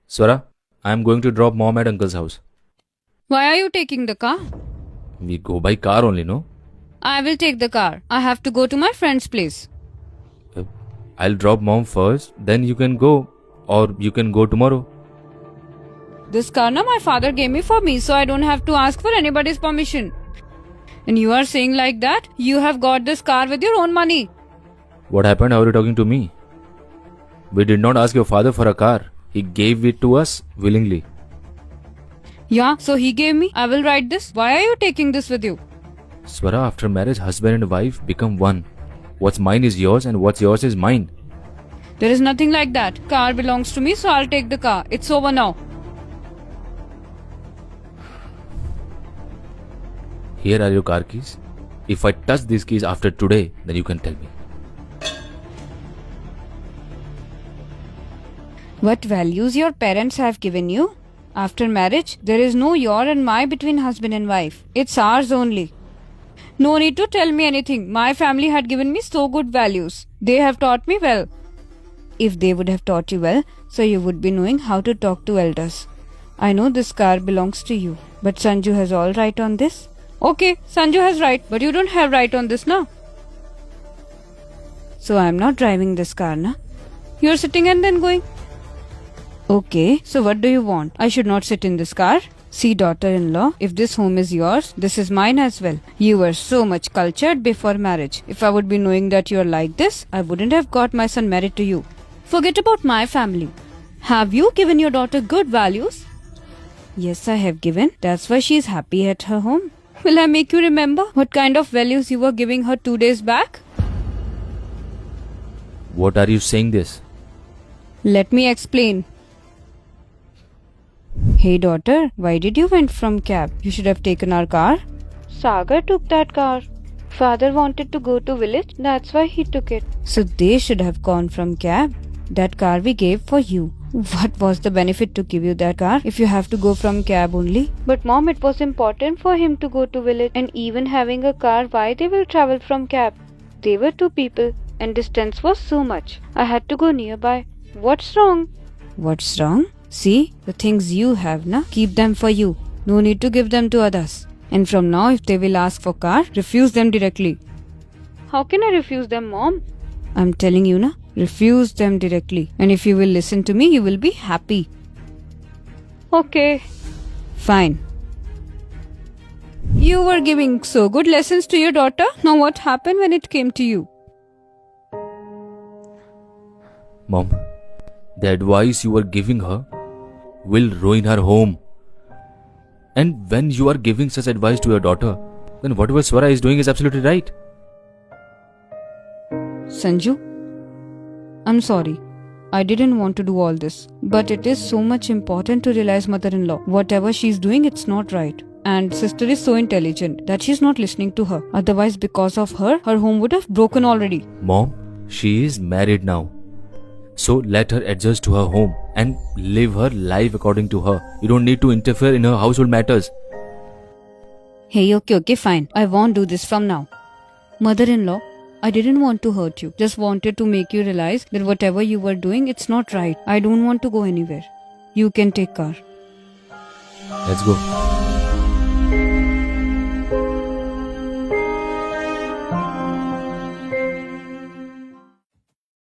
Swara, I am going to drop mom at uncle's house. Why are you taking the car? We go by car only, no? I will take the car. I have to go to my friend's place. I'll drop mom first, then you can go. Or you can go tomorrow. This car na my father gave me for me, so I don't have to ask for anybody's permission. And you are saying like that? You have got this car with your own money. What happened? How are you talking to me? We did not ask your father for a car. He gave it to us willingly. Yeah, so he gave me. I will write this. Why are you taking this with you? Swara, after marriage, husband and wife become one. What's mine is yours and what's yours is mine. There is nothing like that. Car belongs to me, so I'll take the car. It's over now. Here are your car keys. If I touch these keys after today, then you can tell me. What values your parents have given you? After marriage, there is no your and my between husband and wife. It's ours only. No need to tell me anything. My family had given me so good values. They have taught me well. If they would have taught you well, so you would be knowing how to talk to elders. I know this car belongs to you, but Sanju has all right on this. Okay, Sanju has right, but you don't have right on this now. So I am not driving this car, na? You are sitting and then going. Okay, so what do you want? I should not sit in this car? See, daughter-in-law, if this home is yours, this is mine as well. You were so much cultured before marriage. If I would be knowing that you are like this, I wouldn't have got my son married to you. Forget about my family. Have you given your daughter good values? Yes, I have given. That's why she is happy at her home. Will I make you remember what kind of values you were giving her 2 days back? What are you saying this? Let me explain. Hey daughter, why did you went from cab? You should have taken our car. Sagar took that car. Father wanted to go to village, that's why he took it. So they should have gone from cab. That car we gave for you. What was the benefit to give you that car if you have to go from cab only? But mom, it was important for him to go to village, and even having a car, why they will travel from cab? They were 2 people and distance was so much. I had to go nearby. What's wrong? What's wrong? See, the things you have, na, keep them for you. No need to give them to others. And from now, if they will ask for car, refuse them directly. How can I refuse them, mom? I'm telling you, na, refuse them directly. And if you will listen to me, you will be happy. Okay. Fine. You were giving so good lessons to your daughter. Now what happened when it came to you? Mom, the advice you are giving her will ruin her home. And when you are giving such advice to your daughter, then whatever Swara is doing is absolutely right. Sanju, I'm sorry. I didn't want to do all this. But it is so much important to realize mother-in-law. Whatever she's doing, it's not right. And sister is so intelligent that she's not listening to her. Otherwise, because of her, her home would have broken already. Mom, she is married now. So let her adjust to her home and live her life according to her. You don't need to interfere in her household matters. Hey, okay, fine. I won't do this from now. Mother-in-law, I didn't want to hurt you. Just wanted to make you realize that whatever you were doing, it's not right. I don't want to go anywhere. You can take car. Let's go.